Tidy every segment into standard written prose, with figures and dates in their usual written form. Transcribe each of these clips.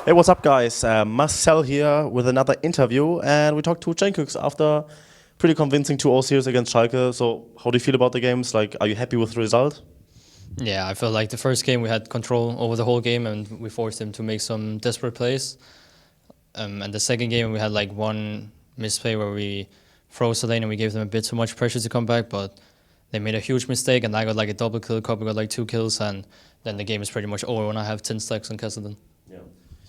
Hey, what's up, guys? Marcel here with another interview, and we talked to Sencux after pretty convincing 2-0 series against Schalke. So, how do you feel about the games? Like, are you happy with the result? Yeah, I felt like the first game we had control over the whole game and we forced them to make some desperate plays. And the second game we had like one misplay where we froze the lane and we gave them a bit too much pressure to come back, but they made a huge mistake and I got like a double kill, Copper got like 2 kills, and then the game is pretty much over when I have 10 stacks on Kassadin.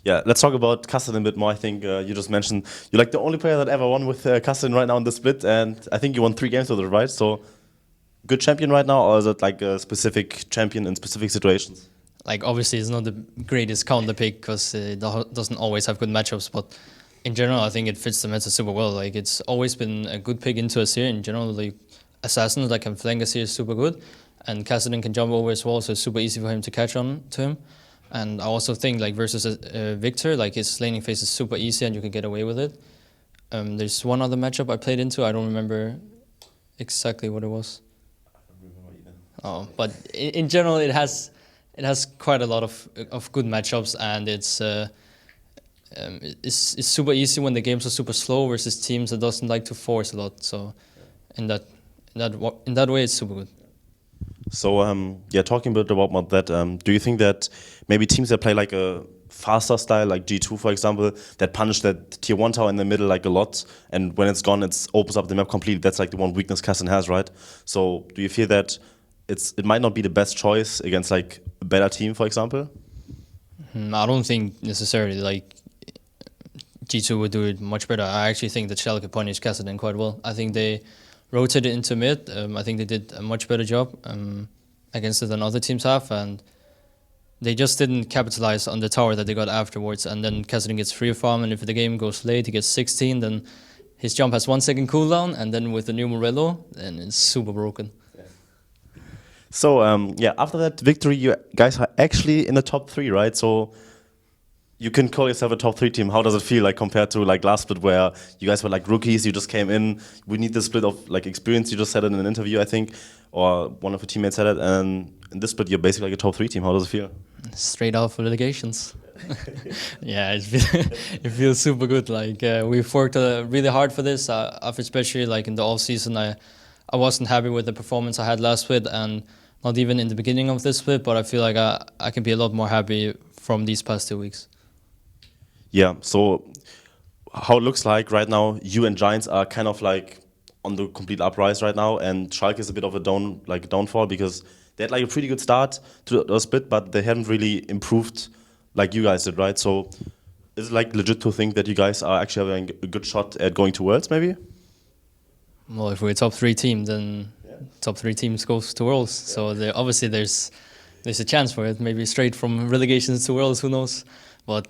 Yeah, let's talk about Kassadin a bit more. I think you just mentioned you're like the only player that ever won with Kassadin right now in the split, and I think you won 3 games with it, right? So, good champion right now, or is it like a specific champion in specific situations? Like, obviously it's not the greatest counter pick because it doesn't always have good matchups, but in general I think it fits the meta super well. Like, it's always been a good pick into a series. In general, like assassins that can flank a series is super good, and Kassadin can jump over as well, so it's super easy for him to catch on to him. And I also think like versus Victor, like his laning phase is super easy and you can get away with it. There's one other matchup I played into, I don't remember exactly what it was. I don't remember either. Oh, but in general it has quite a lot of good matchups, and it's super easy when the games are super slow versus teams that doesn't like to force a lot. So in that way it's super good. So, yeah, talking a bit about that, do you think that maybe teams that play like a faster style, like G2 for example, that punish that tier 1 tower in the middle like a lot, and when it's gone, it opens up the map completely? That's like the one weakness Kassadin has, right? So, do you feel that it might not be the best choice against like a better team, for example? I don't think necessarily like G2 would do it much better. I actually think that Schalke punished Kassadin quite well. I think they rotated into mid. I think they did a much better job against it than other teams have, and they just didn't capitalize on the tower that they got afterwards. And then Kassadin gets free farm, and if the game goes late, he gets 16, then his jump has 1 second cooldown, and then with the new Morello, then it's super broken. So, yeah, after that victory, you guys are actually in the top 3, right? So, you can call yourself a top 3 team. How does it feel like compared to like last split where you guys were like rookies, you just came in, we need this split of like experience, you just said it in an interview, I think, or one of your teammates said it, and in this split you're basically like a top 3 team. How does it feel? Straight out for relegations. Yeah, it feels super good. Like we've worked really hard for this. Especially like in the off season, I wasn't happy with the performance I had last split, and not even in the beginning of this split. But I feel like I can be a lot more happy from these past 2 weeks. Yeah. So how it looks like right now, you and Giants are kind of like on the complete uprise right now, and Schalke is a bit of a downfall because they had like a pretty good start to the split, but they haven't really improved like you guys did, right? So is it like legit to think that you guys are actually having a good shot at going to Worlds, maybe? Well, if we're a top 3 team, then top 3 teams goes to Worlds. So obviously there's a chance for it. Maybe straight from relegations to Worlds, who knows? But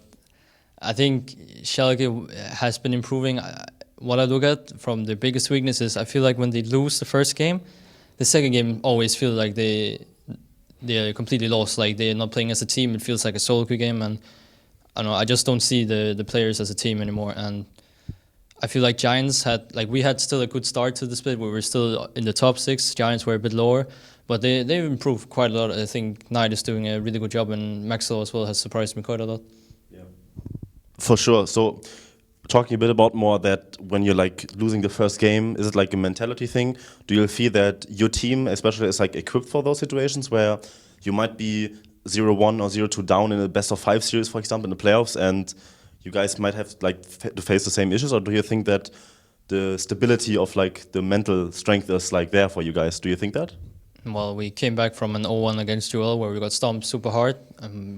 I think Schalke has been improving. What I look at from the biggest weakness is I feel like when they lose the first game, the second game always feel like they're completely lost. Like they're not playing as a team. It feels like a solo queue game, and I don't know. I just don't see the players as a team anymore. And I feel like Giants we had still a good start to the split. We were still in the top 6. Giants were a bit lower, but they've improved quite a lot. I think Knight is doing a really good job, and Marcel as well has surprised me quite a lot. For sure. So, talking a bit about more that when you're like losing the first game, is it like a mentality thing? Do you feel that your team, especially, is like equipped for those situations where you might be 0-1 or 0-2 down in a best of 5 series, for example, in the playoffs, and you guys might have like to face the same issues? Or do you think that the stability of like the mental strength is like there for you guys? Do you think that? Well, we came back from an 0-1 against UL where we got stomped super hard.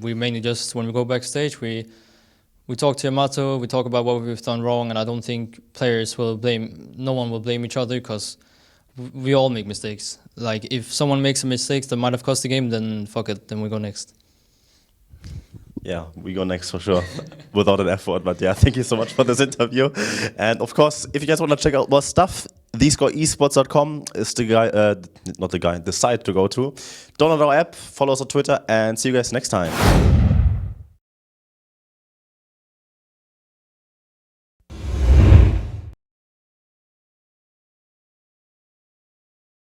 We mainly just, when we go backstage, we talk to Yamato, we talk about what we've done wrong, and I don't think no one will blame each other because we all make mistakes. Like, if someone makes a mistake that might have cost the game, then fuck it, then we go next. Yeah, we go next for sure, without an effort. But yeah, thank you so much for this interview. And of course, if you guys want to check out more stuff, theScore eSports.com is the site to go to. Download our app, follow us on Twitter, and see you guys next time.